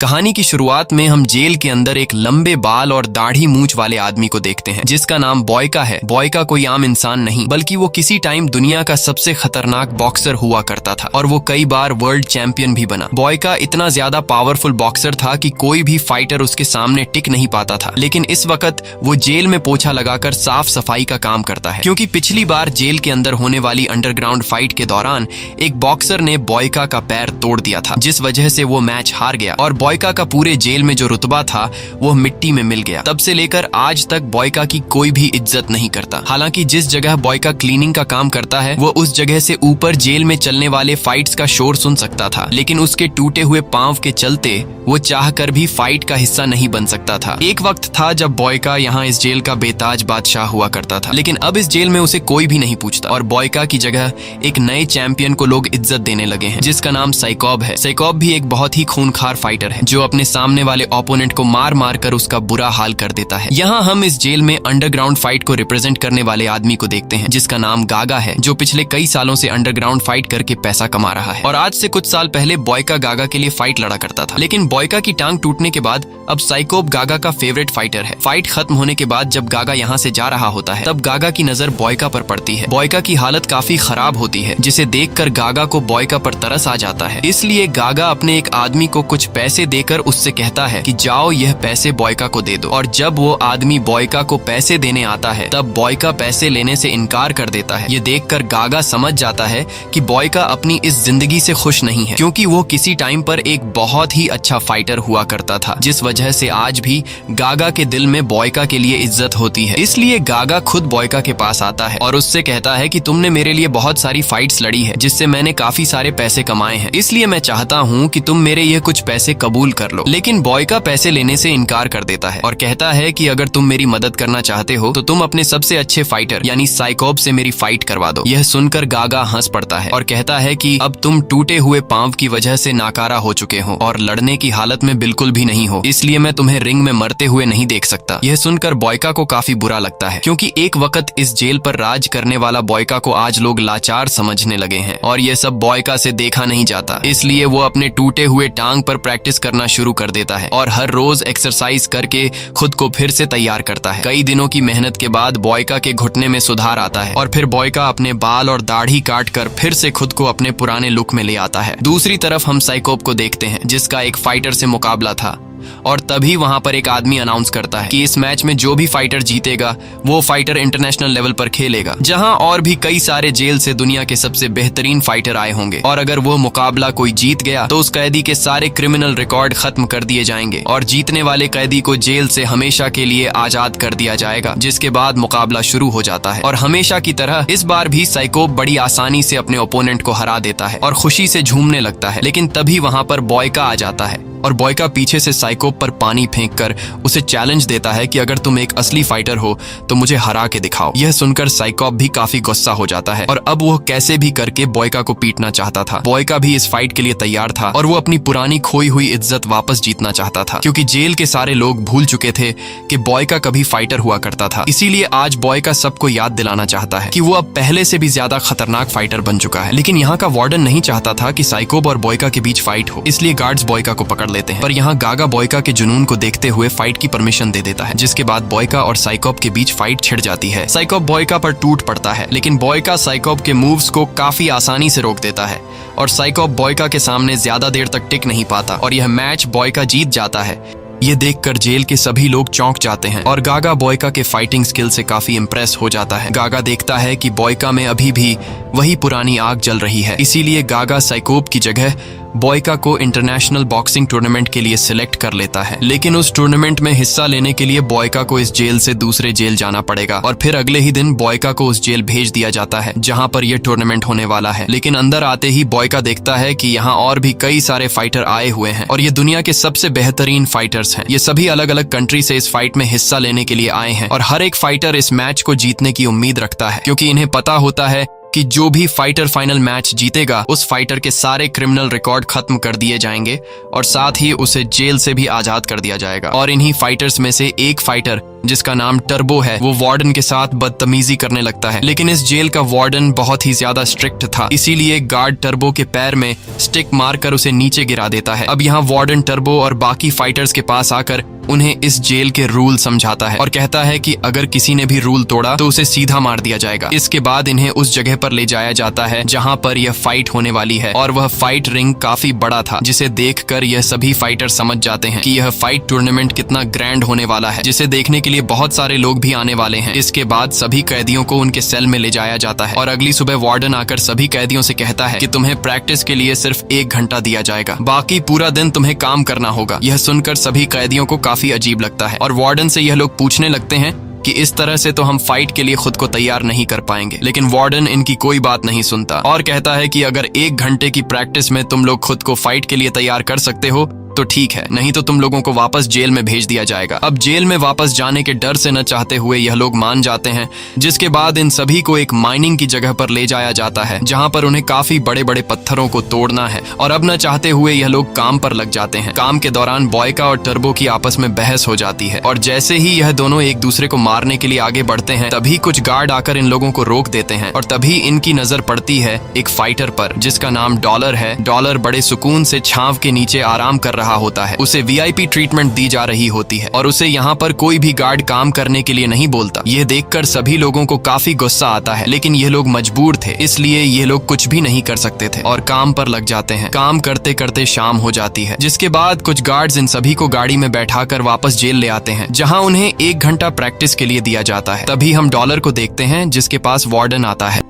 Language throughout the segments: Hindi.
कहानी की शुरुआत में हम जेल के अंदर एक लंबे बाल और दाढ़ी मूंछ वाले आदमी को देखते हैं जिसका नाम बॉयका है। बॉयका कोई आम इंसान नहीं बल्कि वो किसी टाइम दुनिया का सबसे खतरनाक बॉक्सर हुआ करता था और वो कई बार वर्ल्ड चैंपियन भी बना। बॉयका इतना ज्यादा पावरफुल बॉक्सर था कि कोई भी फाइटर उसके सामने टिक नहीं पाता था। लेकिन इस वक्त वो जेल में पोछा लगाकर साफ सफाई का काम करता है, क्योंकि पिछली बार जेल के अंदर होने वाली अंडरग्राउंड फाइट के दौरान एक बॉक्सर ने बॉयका का पैर तोड़ दिया था, जिस वजह से वो मैच हार गया और बॉयका का पूरे जेल में जो रुतबा था वो मिट्टी में मिल गया। तब से लेकर आज तक बॉयका की कोई भी इज्जत नहीं करता। हालांकि जिस जगह बॉयका क्लीनिंग का काम करता है वो उस जगह से ऊपर जेल में चलने वाले फाइट्स का शोर सुन सकता था, लेकिन उसके टूटे हुए पांव के चलते वो चाहकर भी फाइट का हिस्सा नहीं बन सकता था। एक वक्त था जब बॉयका यहाँ इस जेल का बेताज बादशाह हुआ करता था, लेकिन अब इस जेल में उसे कोई भी नहीं पूछता और बॉयका की जगह एक नए चैंपियन को लोग इज्जत देने लगे हैं जिसका नाम साइकॉब है। साइकॉब भी एक बहुत ही खूनखार फाइटर है जो अपने सामने वाले ओपोनेंट को मार मार कर उसका बुरा हाल कर देता है। यहाँ हम इस जेल में अंडरग्राउंड फाइट को रिप्रेजेंट करने वाले आदमी को देखते हैं जिसका नाम गागा है, जो पिछले कई सालों से अंडरग्राउंड फाइट करके पैसा कमा रहा है। और आज से कुछ साल पहले बॉयका गागा के लिए फाइट लड़ा करता था, लेकिन बॉयका की टांग टूटने के बाद अब साइकॉब गागा का फेवरेट फाइटर है। फाइट खत्म होने के बाद जब गागा यहाँ से जा रहा होता है तब गागा की नजर बॉयका पर पड़ती है। बॉयका की हालत काफी खराब होती है जिसे देखकर गागा को बॉयका पर तरस आ जाता है। इसलिए गागा अपने एक आदमी को कुछ पैसे देकर उससे कहता है कि जाओ यह पैसे बॉयका को दे दो। और जब वो आदमी बॉयका को पैसे देने आता है तब बॉयका पैसे लेने से इनकार कर देता है। ये देखकर गागा समझ जाता है कि बॉयका अपनी इस जिंदगी से खुश नहीं है, क्योंकि वो किसी टाइम पर एक बहुत ही अच्छा फाइटर हुआ करता था, जिस वजह से आज भी गागा के दिल में बॉयका के लिए इज्जत होती है। इसलिए गागा खुद बॉयका के पास आता है और उससे कहता है कि तुमने मेरे लिए बहुत सारी फाइट्स लड़ी है जिससे मैंने काफी सारे पैसे कमाए हैं, इसलिए मैं चाहता हूँ कि तुम मेरे ये कुछ पैसे कबूल कर लो। लेकिन बॉयका पैसे लेने से इनकार कर देता है और कहता है कि अगर तुम मेरी मदद करना चाहते हो तो तुम अपने सबसे अच्छे फाइटर यानी साइकॉब से मेरी फाइट करवा दो। यह सुनकर गागा हंस पड़ता है और कहता है कि अब तुम टूटे हुए पांव की वजह से नाकारा हो चुके हो और लड़ने की हालत में बिल्कुल भी नहीं हो, इसलिए मैं तुम्हें रिंग में मरते हुए नहीं देख सकता। यह सुनकर बॉयका को काफी बुरा लगता है, क्योंकि एक वक्त इस जेल पर राज करने वाला बॉयका को आज लोग लाचार समझने लगे हैं और यह सब बॉयका से देखा नहीं जाता। इसलिए वो अपने टूटे हुए टांग पर प्रैक्टिस करना शुरू कर देता है और हर रोज एक्सरसाइज करके खुद को फिर से तैयार करता है। कई दिनों की मेहनत के बाद बॉयका के घुटने में सुधार आता है और फिर बॉयका अपने बाल और दाढ़ी काट कर फिर से खुद को अपने पुराने लुक में ले आता है। दूसरी तरफ हम साइकॉब को देखते हैं जिसका एक फाइटर से मुकाबला था और तभी वहां पर एक आदमी अनाउंस करता है कि इस मैच में जो भी फाइटर जीतेगा वो फाइटर इंटरनेशनल लेवल पर खेलेगा, जहां और भी कई सारे जेल से दुनिया के सबसे बेहतरीन फाइटर आए होंगे और अगर वो मुकाबला कोई जीत गया तो उस कैदी के सारे क्रिमिनल रिकॉर्ड खत्म कर दिए जाएंगे और जीतने वाले कैदी को जेल से हमेशा के लिए आजाद कर दिया जाएगा। जिसके बाद मुकाबला शुरू हो जाता है और हमेशा की तरह इस बार भी साइकॉब बड़ी आसानी से अपने ओपोनेंट को हरा देता है और खुशी से झूमने लगता है। लेकिन तभी वहां पर बॉयका आ जाता है और बॉयका पीछे से साइकॉब पर पानी फेंककर उसे चैलेंज देता है कि अगर तुम एक असली फाइटर हो तो मुझे हरा के दिखाओ। यह सुनकर साइकॉब भी काफी गुस्सा हो जाता है और अब वो कैसे भी करके बॉयका को पीटना चाहता था। बॉयका भी इस फाइट के लिए तैयार था और वो अपनी पुरानी खोई हुई इज्जत वापस जीतना चाहता था, क्योंकि जेल के सारे लोग भूल चुके थे कि बॉयका कभी फाइटर हुआ करता था। इसीलिए आज बॉयका सबको याद दिलाना चाहता है कि वो अब पहले से भी ज्यादा खतरनाक फाइटर बन चुका है। लेकिन यहाँ का वार्डन नहीं चाहता था कि साइकॉब और बॉयका के बीच फाइट हो, इसलिए गार्ड्स बॉयका को पकड़ लेते हैं। पर यहाँ गागा बॉयका के जुनून को देखते हुए फाइट की परमिशन दे देता है, जिसके बाद बॉयका और साइकॉब के बीच फाइट छिड़ जाती है। साइकॉब बॉयका पर टूट पड़ता है, लेकिन बॉयका साइकॉब के मूव्स को काफी आसानी से रोक देता है और साइकॉब बॉयका के सामने ज्यादा देर तक टिक नहीं पाता और यह मैच बॉयका जीत जाता है। ये देखकर जेल के सभी लोग चौंक जाते हैं और गागा बॉयका के फाइटिंग स्किल से काफी इम्प्रेस हो जाता है। गागा देखता है कि बॉयका में अभी भी वही पुरानी आग जल रही है, इसीलिए गागा साइकॉब की जगह बॉयका को इंटरनेशनल बॉक्सिंग टूर्नामेंट के लिए सिलेक्ट कर लेता है। लेकिन उस टूर्नामेंट में हिस्सा लेने के लिए बॉयका को इस जेल से दूसरे जेल जाना पड़ेगा और फिर अगले ही दिन बॉयका को उस जेल भेज दिया जाता है जहां पर यह टूर्नामेंट होने वाला है। लेकिन अंदर आते ही बॉयका देखता है कि यहाँ और भी कई सारे फाइटर आए हुए हैं और ये दुनिया के सबसे बेहतरीन फाइटर्स हैं। ये सभी अलग अलग कंट्री से इस फाइट में हिस्सा लेने के लिए आए हैं और हर एक फाइटर इस मैच को जीतने की उम्मीद रखता है, क्योंकि इन्हें पता होता है कि जो भी फाइटर फाइनल मैच जीतेगा उस फाइटर के सारे क्रिमिनल रिकॉर्ड खत्म कर दिए जाएंगे और साथ ही उसे जेल से भी आजाद कर दिया जाएगा और इन्हीं फाइटर्स में से एक फाइटर जिसका नाम टर्बो है, वो वार्डन के साथ बदतमीजी करने लगता है। लेकिन इस जेल का वार्डन बहुत ही ज्यादा स्ट्रिक्ट था, इसीलिए गार्ड टर्बो के पैर में स्टिक मारकर उसे नीचे गिरा देता है। अब यहाँ वार्डन टर्बो और बाकी फाइटर्स के पास आकर उन्हें इस जेल के रूल समझाता है और कहता है कि अगर किसी ने भी रूल तोड़ा तो उसे सीधा मार दिया जाएगा। इसके बाद इन्हें उस जगह पर ले जाया जाता है जहां पर यह फाइट होने वाली है, और वह फाइट रिंग काफी बड़ा था, जिसे देखकर यह सभी फाइटर समझ जाते हैं कि यह फाइट टूर्नामेंट कितना ग्रैंड होने वाला है, जिसे देखने के लिए बहुत सारे लोग भी आने वाले हैं। इसके बाद सभी कैदियों को उनके सेल में ले जाया जाता है और अगली सुबह वार्डन आकर सभी कैदियों से कहता है कि तुम्हें प्रैक्टिस के लिए सिर्फ 1 घंटा दिया जाएगा, बाकी पूरा दिन तुम्हें काम करना होगा। यह सुनकर सभी कैदियों को काफी अजीब लगता है और वार्डन से यह लोग पूछने लगते हैं कि इस तरह से तो हम फाइट के लिए खुद को तैयार नहीं कर पाएंगे। लेकिन वार्डन इनकी कोई बात नहीं सुनता और कहता है कि अगर 1 घंटे की प्रैक्टिस में तुम लोग खुद को फाइट के लिए तैयार कर सकते हो तो ठीक है, नहीं तो तुम लोगों को वापस जेल में भेज दिया जाएगा। अब जेल में वापस जाने के डर से न चाहते हुए यह लोग मान जाते हैं, जिसके बाद इन सभी को एक माइनिंग की जगह पर ले जाया जाता है जहां पर उन्हें काफी बड़े बड़े पत्थरों को तोड़ना है, और अब न चाहते हुए यह लोग काम पर लग जाते हैं। काम के दौरान बॉयका और टर्बो की आपस में बहस हो जाती है और जैसे ही यह दोनों एक दूसरे को मारने के लिए आगे बढ़ते हैं तभी कुछ गार्ड आकर इन लोगों को रोक देते हैं और तभी इनकी नजर पड़ती है एक फाइटर पर जिसका नाम डॉलर है। डॉलर बड़े सुकून से छांव के नीचे आराम कर रहा होता है, उसे वीआईपी ट्रीटमेंट दी जा रही होती है और उसे यहाँ पर कोई भी गार्ड काम करने के लिए नहीं बोलता। यह देखकर सभी लोगों को काफी गुस्सा आता है, लेकिन ये लोग मजबूर थे, इसलिए ये लोग कुछ भी नहीं कर सकते थे और काम पर लग जाते हैं। काम करते करते शाम हो जाती है, जिसके बाद कुछ गार्ड्स इन सभी को गाड़ी में बैठाकर वापस जेल ले आते हैं जहाँ उन्हें 1 घंटा प्रैक्टिस के लिए दिया जाता है। तभी हम डॉलर को देखते हैं जिसके पास वार्डन आता है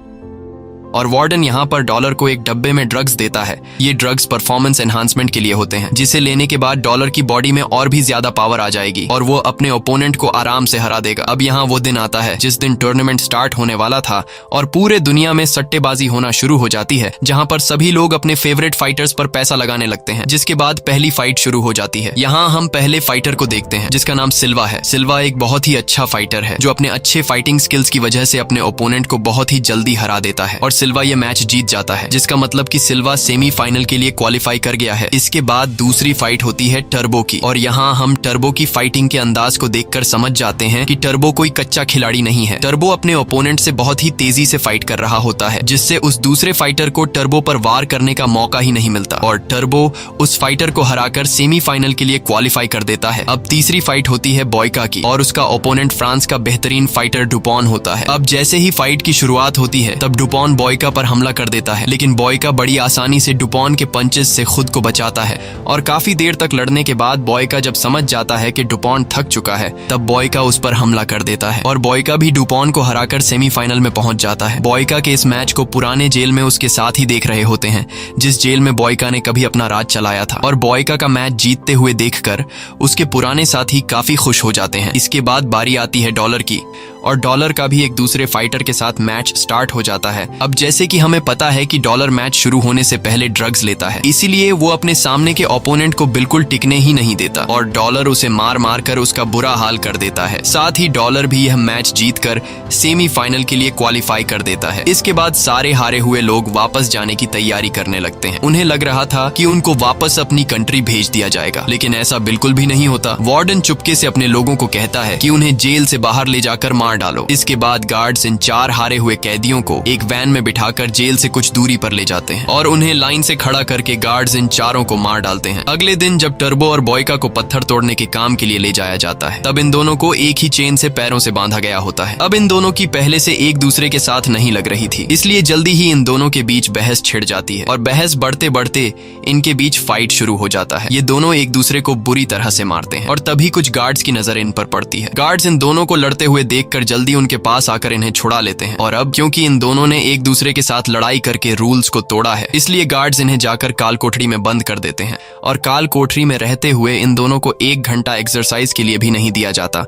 और वार्डन यहाँ पर डॉलर को एक डब्बे में ड्रग्स देता है। ये ड्रग्स परफॉर्मेंस एनहांसमेंट के लिए होते हैं, जिसे लेने के बाद डॉलर की बॉडी में और भी ज्यादा पावर आ जाएगी और वो अपने ओपोनेंट को आराम से हरा देगा। अब यहाँ वो दिन आता है जिस दिन टूर्नामेंट स्टार्ट होने वाला था और पूरे दुनिया में सट्टेबाजी होना शुरू हो जाती है, जहाँ पर सभी लोग अपने फेवरेट फाइटर्स पर पैसा लगाने लगते हैं। जिसके बाद पहली फाइट शुरू हो जाती है। यहाँ हम पहले फाइटर को देखते हैं जिसका नाम सिल्वा है। सिल्वा एक बहुत ही अच्छा फाइटर है जो अपने अच्छे फाइटिंग स्किल्स की वजह से अपने ओपोनेंट को बहुत ही जल्दी हरा देता है और सिल्वा ये मैच जीत जाता है, जिसका मतलब कि सिल्वा सेमीफाइनल के लिए क्वालिफाई कर गया है। इसके बाद दूसरी फाइट होती है टर्बो की और यहाँ हम टर्बो की फाइटिंग के अंदाज को देखकर समझ जाते हैं कि टर्बो कोई कच्चा खिलाड़ी नहीं है। टर्बो अपने ओपोनेंट से बहुत ही तेजी से फाइट कर रहा होता है, जिससे उस दूसरे फाइटर को टर्बो पर वार करने का मौका ही नहीं मिलता और टर्बो उस फाइटर को हराकर सेमीफाइनल के लिए क्वालिफाई कर देता है। अब तीसरी फाइट होती है बॉयका की और उसका ओपोनेंट फ्रांस का बेहतरीन फाइटर डुपॉन होता है। अब जैसे ही फाइट की शुरुआत होती है तब डुपॉन बॉयका पर हमला कर देता है, लेकिन बॉयका बड़ी आसानी से डुपॉन के पंचेस से खुद को बचाता है और काफी देर तक लड़ने के बाद बॉयका जब समझ जाता है कि डुपॉन थक चुका है तब बॉयका उस पर हमला कर देता है और बॉयका भी डुपॉन को हराकर सेमीफाइनल में पहुंच जाता है। बॉयका के इस मैच को पुराने जेल में उसके साथ ही देख रहे होते हैं, जिस जेल में बॉयका ने कभी अपना राज चलाया था, और बॉयका का मैच जीतते हुए देखकर उसके पुराने साथी काफी खुश हो जाते हैं। इसके बाद बारी आती है डॉलर की और डॉलर का भी एक दूसरे फाइटर के साथ मैच स्टार्ट हो जाता है। अब जैसे कि हमें पता है कि डॉलर मैच शुरू होने से पहले ड्रग्स लेता है, इसीलिए वो अपने सामने के ओपोनेंट को बिल्कुल टिकने ही नहीं देता और डॉलर उसे मार मार कर उसका बुरा हाल कर देता है। साथ ही डॉलर भी यह मैच जीतकर सेमीफाइनल के लिए क्वालिफाई कर देता है। इसके बाद सारे हारे हुए लोग वापस जाने की तैयारी करने लगते हैं। उन्हें लग रहा था कि उनको वापस अपनी कंट्री भेज दिया जाएगा, लेकिन ऐसा बिल्कुल भी नहीं होता। वार्डन चुपके से अपने लोगों को कहता है कि उन्हें जेल से बाहर ले जाकर मार डालो। इसके बाद गार्ड्स इन 4 हारे हुए कैदियों को एक वैन में बिठाकर जेल से कुछ दूरी पर ले जाते हैं और उन्हें लाइन से खड़ा करके गार्ड्स इन चारों को मार डालते हैं। अगले दिन जब टर्बो और बॉयका को पत्थर तोड़ने के काम के लिए ले जाया जाता है तब इन दोनों को एक ही चेन से पैरों से बांधा गया होता है। अब इन दोनों की पहले से एक दूसरे के साथ नहीं लग रही थी, इसलिए जल्दी ही इन दोनों के बीच बहस छिड़ जाती है और बहस बढ़ते बढ़ते इनके बीच फाइट शुरू हो जाता है। ये दोनों एक दूसरे को बुरी तरह से मारते हैं और तभी कुछ गार्ड्स की नजर इन पर पड़ती है। गार्ड्स इन दोनों को लड़ते हुए देखकर जल्दी उनके पास आकर इन्हें छुड़ा लेते हैं और अब क्योंकि इन दोनों ने एक दूसरे के साथ लड़ाई करके रूल्स को तोड़ा है, इसलिए गार्ड्स इन्हें जाकर काल कोठरी में बंद कर देते हैं और काल कोठरी में रहते हुए इन दोनों को 1 घंटा एक्सरसाइज के लिए भी नहीं दिया जाता।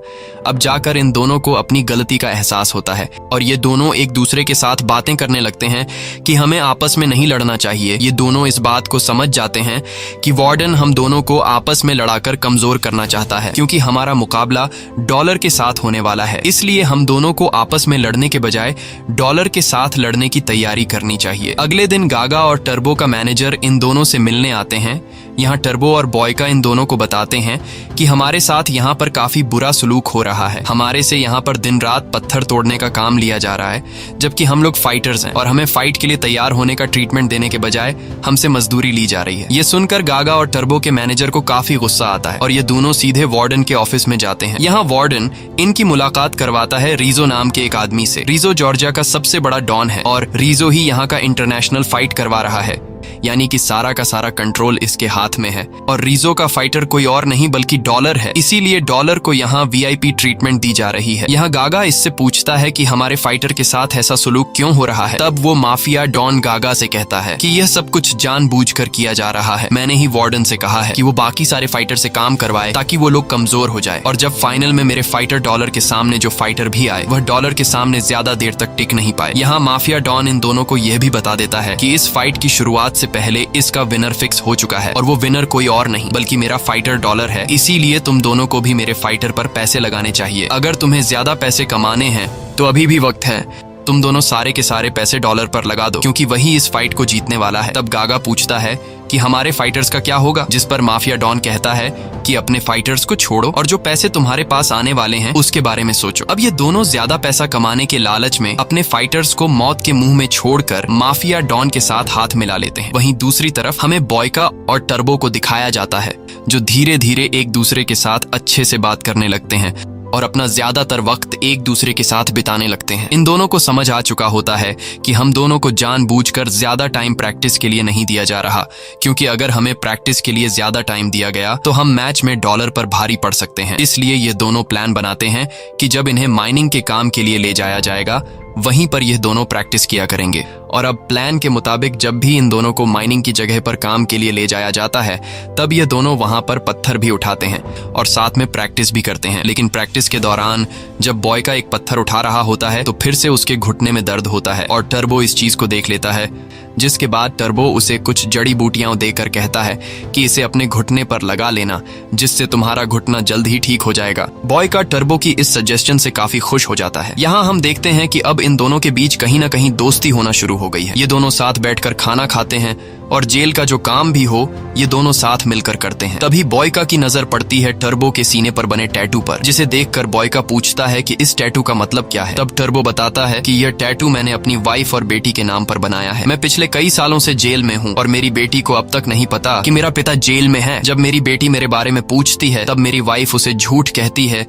अब जाकर इन दोनों को अपनी गलती का एहसास होता है और ये दोनों एक दूसरे के साथ बातें करने लगते हैं कि हमें आपस में नहीं लड़ना चाहिए। ये दोनों इस बात को समझ जाते हैं कि वार्डन हम दोनों को आपस में लड़ाकर कमजोर करना चाहता है, क्योंकि हमारा मुकाबला डॉलर के साथ होने वाला है। इसलिए इसीलिए हम दोनों को आपस में लड़ने के बजाय डॉलर के साथ लड़ने की तैयारी करनी चाहिए। अगले दिन गागा और टर्बो का मैनेजर इन दोनों से मिलने आते हैं। यहाँ टर्बो और बॉयका इन दोनों को बताते हैं कि हमारे साथ यहाँ पर काफी बुरा सलूक हो रहा है। हमारे से यहाँ पर दिन रात पत्थर तोड़ने का काम लिया जा रहा है, जबकि हम लोग फाइटर्स हैं और हमें फाइट के लिए तैयार होने का ट्रीटमेंट देने के बजाय हमसे मजदूरी ली जा रही है। ये सुनकर गागा और टर्बो के मैनेजर को काफी गुस्सा आता है और ये दोनों सीधे वार्डन के ऑफिस में जाते हैं। यहाँ वार्डन इनकी मुलाकात करवाता है रीजो नाम के एक आदमी से। रीजो जॉर्जिया का सबसे बड़ा डॉन है और रीजो ही यहाँ का इंटरनेशनल फाइट करवा रहा है, यानी कि सारा का सारा कंट्रोल इसके हाथ में है। और रीजो का फाइटर कोई और नहीं बल्कि डॉलर है, इसीलिए डॉलर को यहाँ वीआईपी ट्रीटमेंट दी जा रही है। यहाँ गागा इससे पूछता है कि हमारे फाइटर के साथ ऐसा सुलूक क्यों हो रहा है। तब वो माफिया डॉन गागा से कहता है कि यह सब कुछ जानबूझकर किया जा रहा है। मैंने ही वार्डन से कहा है कि वो बाकी सारे फाइटर से काम करवाए ताकि वो लोग कमजोर हो जाए, और जब फाइनल में मेरे फाइटर डॉलर के सामने जो फाइटर भी आए वह डॉलर के सामने ज्यादा देर तक टिक नहीं पाए। यहाँ माफिया डॉन इन दोनों को यह भी बता देता है कि इस फाइट की शुरुआत से पहले इसका विनर फिक्स हो चुका है और वो विनर कोई और नहीं बल्कि मेरा फाइटर डॉलर है। इसीलिए तुम दोनों को भी मेरे फाइटर पर पैसे लगाने चाहिए। अगर तुम्हें ज्यादा पैसे कमाने हैं तो अभी भी वक्त है, तुम दोनों सारे के सारे पैसे डॉलर पर लगा दो, क्योंकि वही इस फाइट को जीतने वाला है। तब गागा पूछता है कि हमारे फाइटर्स का क्या होगा, जिस पर माफिया डॉन कहता है कि अपने फाइटर्स को छोड़ो और जो पैसे तुम्हारे पास आने वाले हैं उसके बारे में सोचो। अब ये दोनों ज्यादा पैसा कमाने के लालच में अपने फाइटर्स को मौत के मुंह में छोड़कर माफिया डॉन के साथ हाथ मिला लेते हैं। वहीं दूसरी तरफ हमें बॉयका और टर्बो को दिखाया जाता है, जो धीरे धीरे एक दूसरे के साथ अच्छे से बात करने लगते हैं और अपना ज्यादातर वक्त एक दूसरे के साथ बिताने लगते हैं। इन दोनों को समझ आ चुका होता है कि हम दोनों को जानबूझकर ज्यादा टाइम प्रैक्टिस के लिए नहीं दिया जा रहा, क्योंकि अगर हमें प्रैक्टिस के लिए ज्यादा टाइम दिया गया तो हम मैच में डॉलर पर भारी पड़ सकते हैं। इसलिए ये दोनों प्लान बनाते हैं कि जब इन्हें माइनिंग के काम के लिए ले जाया जाएगा वहीं पर ये दोनों प्रैक्टिस किया करेंगे। और अब प्लान के मुताबिक जब भी इन दोनों को माइनिंग की जगह पर काम के लिए ले जाया जाता है तब ये दोनों वहां पर पत्थर भी उठाते हैं और साथ में प्रैक्टिस भी करते हैं। लेकिन प्रैक्टिस के दौरान जब बॉयका एक पत्थर उठा रहा होता है तो फिर से उसके घुटने में दर्द होता है और टर्बो इस चीज को देख लेता है, जिसके बाद टर्बो उसे कुछ जड़ी बूटियां देकर कहता है कि इसे अपने घुटने पर लगा लेना, जिससे तुम्हारा घुटना जल्द ही ठीक हो जाएगा। बॉयका टर्बो की इस सजेशन से काफी खुश हो जाता है। यहाँ हम देखते हैं कि अब इन दोनों के बीच कहीं ना कहीं दोस्ती होना शुरू हो गई है। ये दोनों साथ बैठकर खाना खाते हैं और जेल का जो काम भी हो ये दोनों साथ मिलकर करते हैं। तभी बॉयका की नजर पड़ती है टर्बो के सीने पर बने टैटू पर, जिसे देखकर बॉयका पूछता है कि इस टैटू का मतलब क्या है। तब टर्बो बताता है कि यह टैटू मैंने अपनी वाइफ और बेटी के नाम पर बनाया है। मैं पिछले कई सालों से जेल में हूँ और मेरी बेटी को अब तक नहीं पता कि मेरा पिता जेल में है। जब मेरी बेटी मेरे बारे में पूछती है तब मेरी वाइफ उसे झूठ कहती है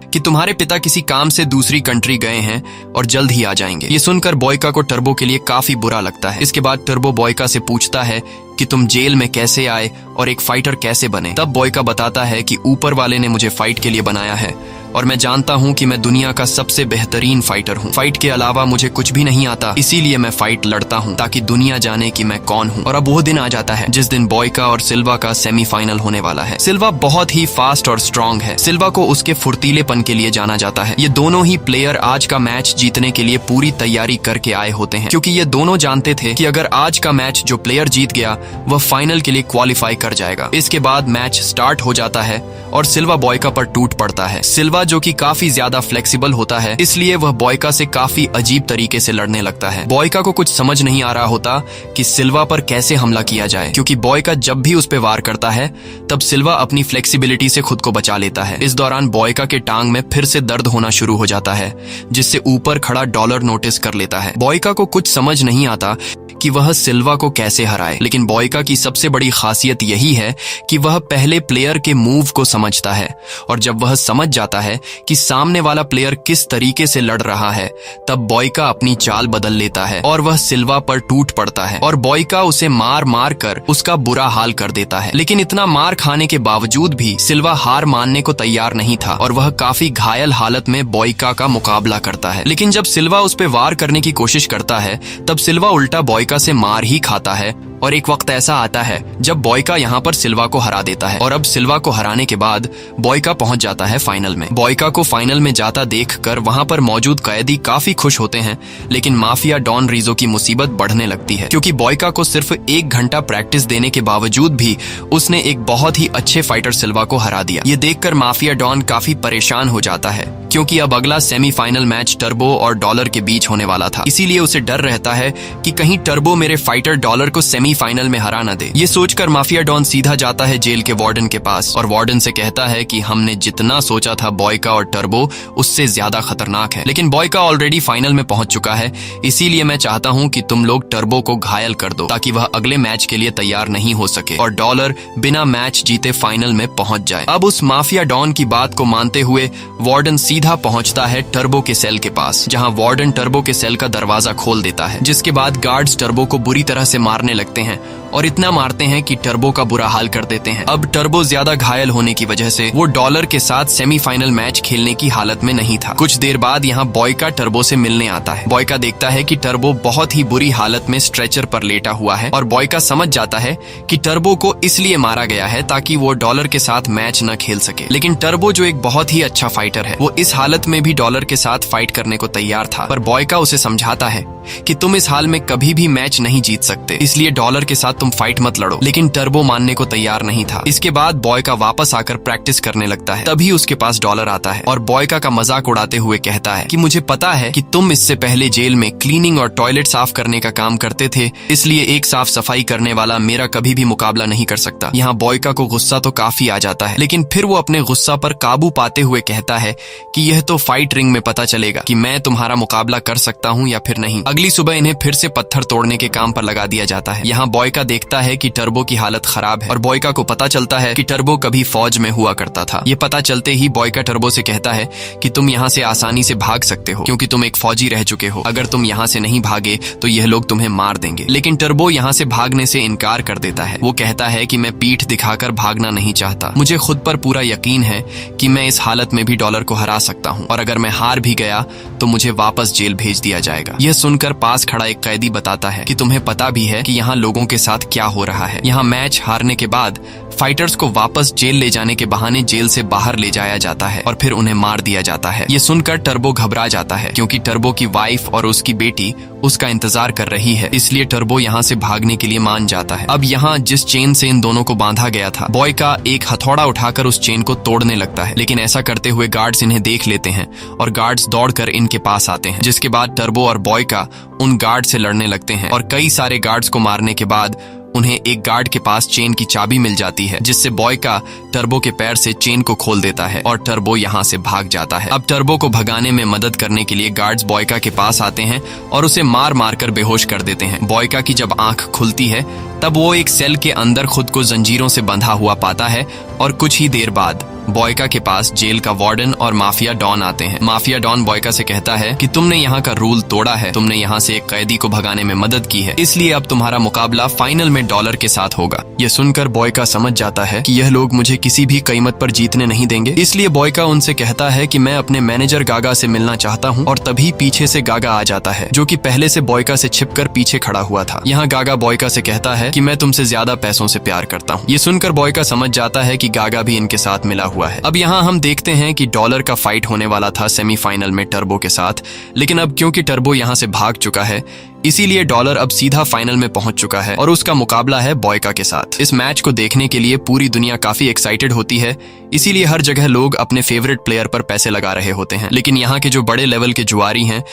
कि तुम्हारे पिता किसी काम से दूसरी कंट्री गए हैं और जल्द ही आ जाएंगे। ये सुनकर बॉयका को टर्बो के लिए काफी बुरा लगता है। इसके बाद टर्बो बॉयका से पूछता है कि तुम जेल में कैसे आए और एक फाइटर कैसे बने। तब बॉयका बताता है कि ऊपर वाले ने मुझे फाइट के लिए बनाया है और मैं जानता हूँ कि मैं दुनिया का सबसे बेहतरीन फाइटर हूँ। फाइट के अलावा मुझे कुछ भी नहीं आता, इसीलिए मैं फाइट लड़ता हूँ ताकि दुनिया जाने कि मैं कौन हूँ। और अब वो दिन आ जाता है जिस दिन बॉयका और सिल्वा का सेमीफाइनल होने वाला है। सिल्वा बहुत ही फास्ट और स्ट्रांग है। सिल्वा को उसके फुर्तीलेपन के लिए जाना जाता है। ये दोनों ही प्लेयर आज का मैच जीतने के लिए पूरी तैयारी करके आए होते हैं, क्योंकि ये दोनों जानते थे कि अगर आज का मैच जो प्लेयर जीत गया वह फाइनल के लिए क्वालिफाई कर जाएगा। इसके बाद मैच स्टार्ट हो जाता है और सिल्वा बॉयका पर टूट पड़ता है। सिल्वा जो कि काफी ज्यादा फ्लेक्सिबल होता है, इसलिए वह बॉयका से काफी अजीब तरीके से लड़ने लगता है। बॉयका को कुछ समझ नहीं आ रहा होता कि सिल्वा पर कैसे हमला किया जाए, क्योंकि बॉयका जब भी उस पे वार करता है तब सिल्वा अपनी फ्लेक्सिबिलिटी से खुद को बचा लेता है। इस दौरान बॉयका के टांग में फिर से दर्द होना शुरू हो जाता है, जिससे ऊपर खड़ा डॉलर नोटिस कर लेता है। बॉयका को कुछ समझ नहीं आता कि वह सिल्वा को कैसे हराए, लेकिन बॉयका की सबसे बड़ी खासियत यही है कि वह पहले प्लेयर के मूव को समझता है, और जब वह समझ जाता है कि सामने वाला प्लेयर किस तरीके से लड़ रहा है तब बॉयका अपनी चाल बदल लेता है और वह सिल्वा पर टूट पड़ता है और बॉयका उसे मार मार कर उसका बुरा हाल कर देता है। लेकिन इतना मार खाने के बावजूद भी सिल्वा हार मानने को तैयार नहीं था और वह काफी घायल हालत में बॉयका का मुकाबला करता है। लेकिन जब सिल्वा उस पर वार करने की कोशिश करता है तब सिल्वा उल्टा बॉयका से मार ही खाता है और एक वक्त ऐसा आता है जब बॉयका यहाँ पर सिल्वा को हरा देता है। और अब सिल्वा को हराने के बाद बॉयका पहुंच जाता है फाइनल में। बॉयका को फाइनल में जाता देखकर वहां पर मौजूद कैदी काफी खुश होते हैं, लेकिन माफिया डॉन रीजो की मुसीबत बढ़ने लगती है, क्योंकि बॉयका को सिर्फ 1 घंटा प्रैक्टिस देने के बावजूद भी उसने एक बहुत ही अच्छे फाइटर सिल्वा को हरा दिया। ये देखकर माफिया डॉन काफी परेशान हो जाता है, क्योंकि अब अगला सेमीफाइनल मैच टर्बो और डॉलर के बीच होने वाला था। इसीलिए उसे डर रहता है कि कहीं टर्बो मेरे फाइटर डॉलर को सेमीफाइनल में हरा न दे। ये सोचकर माफिया डॉन सीधा जाता है जेल के वार्डन के पास और वार्डन से कहता है कि हमने जितना सोचा था बॉयका और टर्बो उससे ज्यादा खतरनाक है, लेकिन बॉयका ऑलरेडी फाइनल में पहुंच चुका है। इसीलिए मैं चाहता हूं कि तुम लोग टर्बो को घायल कर दो ताकि वह अगले मैच के लिए तैयार नहीं हो सके और डॉलर बिना मैच जीते फाइनल में पहुंच जाए। अब उस माफिया डॉन की बात को मानते हुए वार्डन सीधा पहुंचता है टर्बो के सेल के पास, जहां वार्डन टर्बो के सेल का दरवाजा खोल देता है, जिसके बाद गार्ड्स टर्बो को बुरी तरह से मारने लगते हैं और इतना मारते हैं कि टर्बो का बुरा हाल कर देते हैं। अब टर्बो ज्यादा घायल होने की वजह से वो डॉलर के साथ सेमीफाइनल मैच खेलने की हालत में नहीं था। कुछ देर बाद यहाँ बॉयका टर्बो से मिलने आता है। बॉयका देखता है कि टर्बो बहुत ही बुरी हालत में स्ट्रेचर पर लेटा हुआ है और बॉयका समझ जाता है कि टर्बो को इसलिए मारा गया है ताकि वो डॉलर के साथ मैच न खेल सके। लेकिन टर्बो जो एक बहुत ही अच्छा फाइटर है, वो इस हालत में भी डॉलर के साथ फाइट करने को तैयार था, पर बॉयका उसे समझाता है कि तुम इस हाल में कभी भी मैच नहीं जीत सकते, इसलिए डॉलर के साथ तुम फाइट मत लड़ो। लेकिन टर्बो मानने को तैयार नहीं था। इसके बाद बॉयका वापस आकर प्रैक्टिस करने लगता है। तभी उसके पास डॉलर आता है और बॉयका का मजाक उड़ाते हुए कहता है कि मुझे पता है कि तुम इससे पहले जेल में क्लीनिंग और टॉयलेट साफ करने का काम करते थे, इसलिए एक साफ सफाई करने वाला मेरा कभी भी मुकाबला नहीं कर सकता। यहाँ बॉयका को गुस्सा तो काफी आ जाता है, लेकिन फिर वो अपने गुस्सा पर काबू पाते हुए कहता है कि यह तो फाइट रिंग में पता चलेगा कि मैं तुम्हारा मुकाबला कर सकता हूँ या फिर नहीं। अगली सुबह इन्हें फिर से पत्थर तोड़ने के काम पर लगा दिया जाता है। यहाँ बॉयका देखता है कि टर्बो की हालत खराब है और बॉयका को पता चलता है कि टर्बो कभी फौज में हुआ करता था। ये पता चलते ही बॉयका टर्बो से कहता है कि तुम यहाँ से आसानी से भाग सकते हो क्योंकि तुम एक फौजी रह चुके हो। अगर तुम यहाँ से नहीं भागे तो यह लोग तुम्हें मार देंगे। लेकिन टर्बो यहाँ से भागने से इनकार कर देता है। वो कहता है कि मैं पीठ दिखाकर भागना नहीं चाहता। मुझे खुद पर पूरा यकीन है कि मैं इस हालत में भी डॉलर को हरा सकता हूँ और अगर मैं हार भी गया तो मुझे वापस जेल भेज दिया जाएगा। यह सुनकर पास खड़ा एक कैदी बताता है कि तुम्हें पता भी है कि यहाँ लोगों के साथ क्या हो रहा है। यहाँ मैच हारने के बाद फाइटर्स को वापस जेल ले जाने के बहाने जेल से बाहर ले जाया जाता है और फिर उन्हें मार दिया जाता है। ये सुनकर टर्बो घबरा जाता है क्योंकि टर्बो की वाइफ और उसकी बेटी उसका इंतजार कर रही है, इसलिए टर्बो यहाँ से भागने के लिए मान जाता है। अब यहाँ जिस चेन से इन दोनों को बांधा गया था, बॉयका एक हथौड़ा उठाकर उस चेन को तोड़ने लगता है, लेकिन ऐसा करते हुए गार्ड्स इन्हें देख लेते हैं और गार्ड्स दौड़कर इनके पास आते हैं, जिसके बाद टर्बो और बॉयका उन गार्ड से लड़ने लगते हैं और कई सारे गार्ड्स को मारने के बाद उन्हें एक गार्ड के पास चेन की चाबी मिल जाती है, जिससे बॉयका टर्बो के पैर से चेन को खोल देता है और टर्बो यहाँ से भाग जाता है। अब टर्बो को भगाने में मदद करने के लिए गार्ड्स बॉयका के पास आते हैं और उसे मार मार कर बेहोश कर देते हैं। बॉयका की जब आंख खुलती है तब वो एक सेल के अंदर खुद को जंजीरों से बंधा हुआ पाता है और कुछ ही देर बाद बॉयका के पास जेल का वार्डन और माफिया डॉन आते हैं। माफिया डॉन बॉयका से कहता है कि तुमने यहाँ का रूल तोड़ा है, तुमने यहाँ से एक कैदी को भगाने में मदद की है, इसलिए अब तुम्हारा मुकाबला फाइनल में डॉलर के साथ होगा। यह सुनकर बॉयका समझ जाता है कि यह लोग मुझे किसी भी कीमत पर जीतने नहीं देंगे, इसलिए बॉयका उनसे कहता है कि मैं अपने मैनेजर गागा से मिलना चाहता हूँ और तभी पीछे से गागा आ जाता है, जो कि पहले से बॉयका से छिपकर पीछे खड़ा हुआ था। यहाँ गागा बॉयका से कहता है कि मैं तुमसे ज्यादा पैसों से प्यार करता हूँ। ये सुनकर बॉयका समझ जाता है कि गागा भी इनके साथ मिला हुआ है। अब यहाँ हम देखते हैं कि डॉलर का फाइट होने वाला था सेमीफाइनल में टर्बो के साथ, लेकिन अब क्योंकि टर्बो यहाँ से भाग चुका है, इसीलिए डॉलर अब सीधा फाइनल में पहुंच चुका है और उसका मुकाबला है बॉयका के साथ। इस मैच को देखने के लिए पूरी दुनिया काफी एक्साइटेड होती है, इसीलिए हर जगह लोग अपने फेवरेट प्लेयर पर पैसे लगा रहे होते हैं। लेकिन यहाँ के जो बड़े लेवल के जुआरी हैं,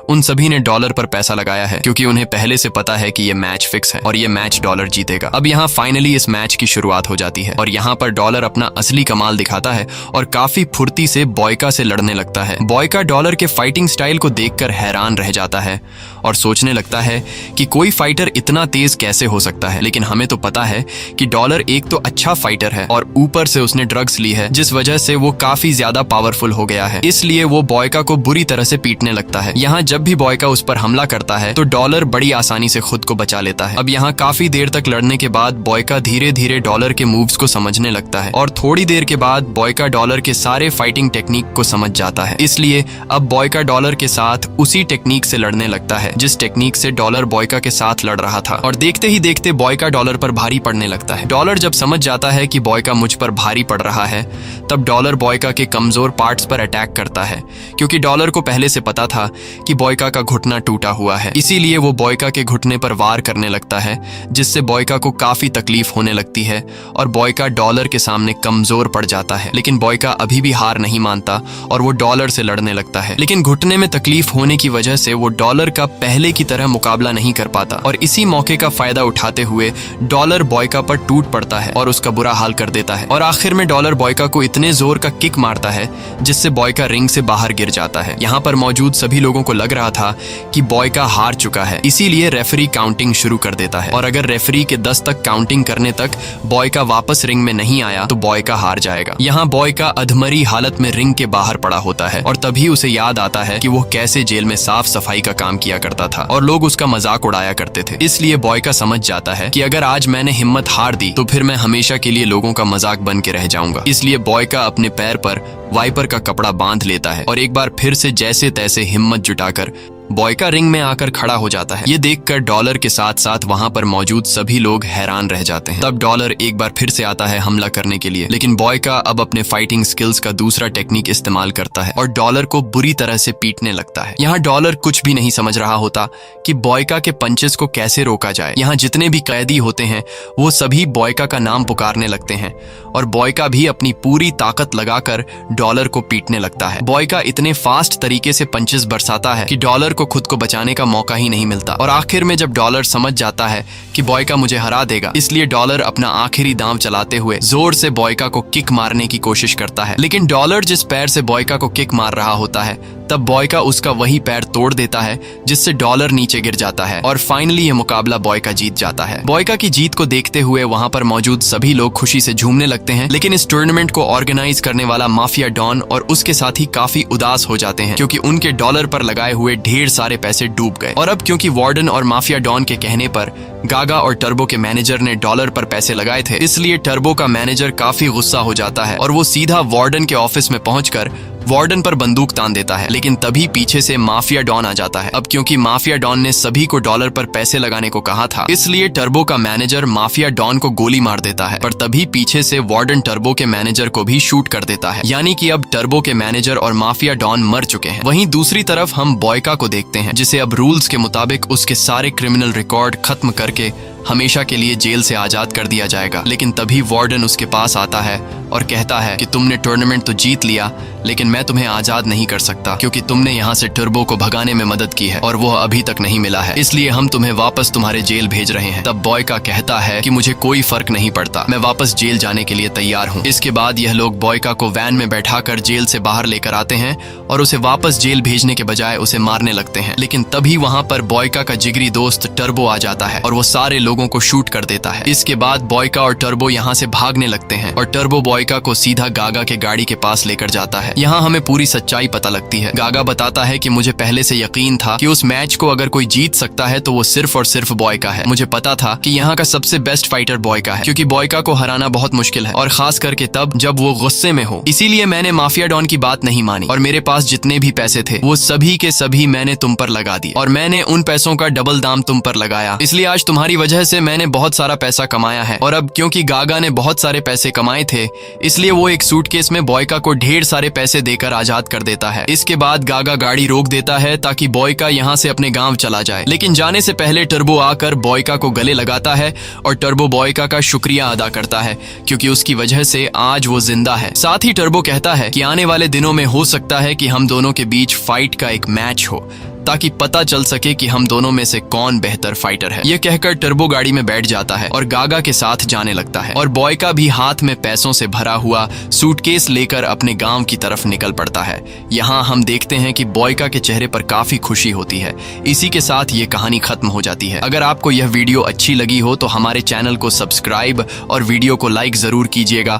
उन सभी ने डॉलर पर पैसा लगाया है क्योंकि उन्हें पहले से पता है कि ये मैच फिक्स है और ये मैच डॉलर जीतेगा। अब यहाँ फाइनली इस मैच की शुरुआत हो जाती है और यहाँ पर डॉलर अपना असली कमाल दिखाता है और काफी फुर्ती से बॉयका से लड़ने लगता है। बॉयका डॉलर के फाइटिंग स्टाइल को देखकर हैरान रह जाता है और सोचने लगता है कि कोई फाइटर इतना तेज कैसे हो सकता है। लेकिन हमें तो पता है कि डॉलर एक तो अच्छा फाइटर है और ऊपर से उसने ड्रग्स ली है, जिस वजह से वो काफी ज्यादा पावरफुल हो गया है, इसलिए वो बॉयका को बुरी तरह से पीटने लगता है। यहाँ जब भी बॉयका उस पर हमला करता है तो डॉलर बड़ी आसानी से खुद को बचा लेता है। अब यहाँ काफी देर तक लड़ने के बाद बॉयका धीरे धीरे डॉलर के मूव्स को समझने लगता है और थोड़ी देर के बाद बॉयका डॉलर के सारे फाइटिंग टेक्निक को समझ जाता है, इसलिए अब बॉयका डॉलर के साथ उसी टेक्निक से लड़ने लगता है। जिस टेक्निक से डॉलर बॉयका के साथ लड़ रहा था। और देखते ही देखते बॉयका डॉलर पर भारी पड़ने लगता है। डॉलर जब समझ जाता है कि बॉयका मुझ पर भारी पड़ रहा है, तब डॉलर बॉयका के कमजोर पार्ट्स पर अटैक करता है, क्योंकि डॉलर को पहले से पता था कि बॉयका का घुटना टूटा हुआ है। इसीलिए वो बॉयका के घुटने पर वार करने लगता है, जिससे बॉयका को काफी तकलीफ होने लगती है और बॉयका डॉलर के सामने कमजोर पड़ जाता है। लेकिन बॉयका अभी भी हार नहीं मानता और वो डॉलर से लड़ने लगता है। लेकिन घुटने में तकलीफ होने की वजह से वो डॉलर का पहले की तरह मुकाबला नहीं कर पाता और इसी मौके का फायदा उठाते हुए डॉलर बॉयका पर टूट पड़ता है और उसका बुरा हाल कर देता है। और आखिर में डॉलर बॉयका को इतने जोर का किक मारता है जिससे बॉयका रिंग से बाहर गिर जाता है। यहाँ पर मौजूद सभी लोगों को लग रहा था कि बॉयका हार चुका है, इसीलिए रेफरी काउंटिंग शुरू कर देता है और अगर रेफरी के 10 तक काउंटिंग करने तक बॉयका वापस रिंग में नहीं आया तो बॉयका हार जाएगा। यहाँ बॉयका अधमरी हालत में रिंग के बाहर पड़ा होता है और तभी उसे याद आता है कि वो कैसे जेल में साफ सफाई का काम किया करता था और लोग उसका मजाक उड़ाया करते थे। इसलिए बॉयका समझ जाता है कि अगर आज मैंने हिम्मत हार दी तो फिर मैं हमेशा के लिए लोगों का मजाक बन के रह जाऊंगा। इसलिए बॉयका अपने पैर पर वाइपर का कपड़ा बांध लेता है और एक बार फिर से जैसे तैसे हिम्मत जुटाकर बॉयका रिंग में आकर खड़ा हो जाता है। ये देखकर डॉलर के साथ साथ वहां पर मौजूद सभी लोग हैरान रह जाते हैं। तब डॉलर एक बार फिर से आता है हमला करने के लिए, लेकिन बॉयका अब अपने फाइटिंग स्किल्स का दूसरा टेक्निक इस्तेमाल करता है और डॉलर को बुरी तरह से पीटने लगता है। यहाँ डॉलर कुछ भी नहीं समझ रहा होता कि बॉयका के पंचेस को कैसे रोका जाए। यहाँ जितने भी कैदी होते हैं वो सभी बॉयका का नाम पुकारने लगते हैं और बॉयका भी अपनी पूरी ताकत लगाकर डॉलर को पीटने लगता है। बॉयका इतने फास्ट तरीके से पंचेस बरसाता है कि डॉलर को खुद को बचाने का मौका ही नहीं मिलता और आखिर में जब डॉलर समझ जाता है कि बॉयका मुझे हरा देगा, इसलिए डॉलर अपना आखिरी दांव चलाते हुए जोर से बॉयका को किक मारने की कोशिश करता है। लेकिन डॉलर जिस पैर से बॉयका को किक मार रहा होता है तब बॉयका उसका वही पैर तोड़ देता है, जिससे डॉलर नीचे गिर जाता है और फाइनली ये मुकाबला बॉयका जीत जाता है। बॉयका की जीत को देखते हुए वहां पर मौजूद सभी लोग खुशी से झूमने लगते हैं, लेकिन इस टूर्नामेंट को ऑर्गेनाइज करने वाला माफिया डॉन और उसके साथी काफी उदास हो जाते हैं, क्योंकि उनके डॉलर पर लगाए हुए ढेर सारे पैसे डूब गए। और अब क्योंकि वार्डन और माफिया डॉन के कहने पर गागा और टर्बो के मैनेजर ने डॉलर पर पैसे लगाए थे, इसलिए टर्बो का मैनेजर काफी गुस्सा हो जाता है और वो सीधा वार्डन के ऑफिस में पहुंचकर वार्डन पर बंदूक तान देता है। लेकिन तभी पीछे से माफिया डॉन आ जाता है। अब क्योंकि माफिया डॉन ने सभी को डॉलर पर पैसे लगाने को कहा था, इसलिए टर्बो का मैनेजर माफिया डॉन को गोली मार देता है, पर तभी पीछे से वार्डन टर्बो के मैनेजर को भी शूट कर देता है। यानी कि अब टर्बो के मैनेजर और माफिया डॉन मर चुके हैं। वहीं दूसरी तरफ हम बॉयका को देखते हैं, जिसे अब रूल्स के मुताबिक उसके सारे क्रिमिनल रिकॉर्ड खत्म करके हमेशा के लिए जेल से आजाद कर दिया जाएगा। लेकिन तभी वार्डन उसके पास आता है और कहता है कि तुमने टूर्नामेंट तो जीत लिया, लेकिन मैं तुम्हें आजाद नहीं कर सकता, क्योंकि तुमने यहाँ से टर्बो को भगाने में मदद की है और वो अभी तक नहीं मिला है, इसलिए हम तुम्हें वापस तुम्हारे जेल भेज रहे हैं। तब बॉयका कहता है कि मुझे कोई फर्क नहीं पड़ता, मैं वापस जेल जाने के लिए तैयार हूँ। इसके बाद यह लोग बॉयका को वैन में बैठाकर जेल से बाहर लेकर आते हैं और उसे वापस जेल भेजने के बजाय उसे मारने लगते हैं। लेकिन तभी वहाँ पर बॉयका का जिगरी दोस्त टर्बो आ जाता है और वो सारे लोगों को शूट कर देता है। इसके बाद बॉयका और टर्बो यहाँ से भागने लगते हैं और टर्बो बॉयका को सीधा गागा के गाड़ी के पास लेकर जाता है। यहाँ हमें पूरी सच्चाई पता लगती है। गागा बताता है कि मुझे पहले से यकीन था कि उस मैच को अगर कोई जीत सकता है तो वो सिर्फ और सिर्फ बॉयका है। मुझे पता था कि यहाँ का सबसे बेस्ट फाइटर बॉयका है, क्योंकि बॉयका को हराना बहुत मुश्किल है और खास करके तब जब वो गुस्से में हो। इसीलिए मैंने माफिया डॉन की बात नहीं मानी और मेरे पास जितने भी पैसे थे वो सभी के सभी मैंने तुम पर लगा दिए और मैंने उन पैसों का डबल दाम तुम पर लगाया। इसलिए आज तुम्हारी वजह से मैंने बहुत सारा पैसा कमाया है। और अब क्योंकि गागा ने बहुत सारे पैसे कमाए थे, इसलिए वो एक सूटकेस में बॉयका को ढेर सारे पैसे देकर आजाद कर देता है। इसके बाद गागा गाड़ी रोक देता है ताकि बॉयका यहाँ से अपने गांव चला जाए। लेकिन जाने से पहले टर्बो आकर बॉयका को गले लगाता है और टर्बो बॉयका का शुक्रिया अदा करता है, क्योंकि उसकी वजह से आज वो जिंदा है। साथ ही टर्बो कहता है कि आने वाले दिनों में हो सकता है कि हम दोनों के बीच फाइट का एक मैच हो, ताकि पता चल सके कि हम दोनों में से कौन बेहतर फाइटर है। ये कहकर टर्बो गाड़ी में बैठ जाता है और गागा के साथ जाने लगता है और बॉयका भी हाथ में पैसों से भरा हुआ सूटकेस लेकर अपने गांव की तरफ निकल पड़ता है। यहाँ हम देखते हैं कि बॉयका के चेहरे पर काफी खुशी होती है। इसी के साथ ये कहानी खत्म हो जाती है। अगर आपको यह वीडियो अच्छी लगी हो तो हमारे चैनल को सब्सक्राइब और वीडियो को लाइक जरूर कीजिएगा।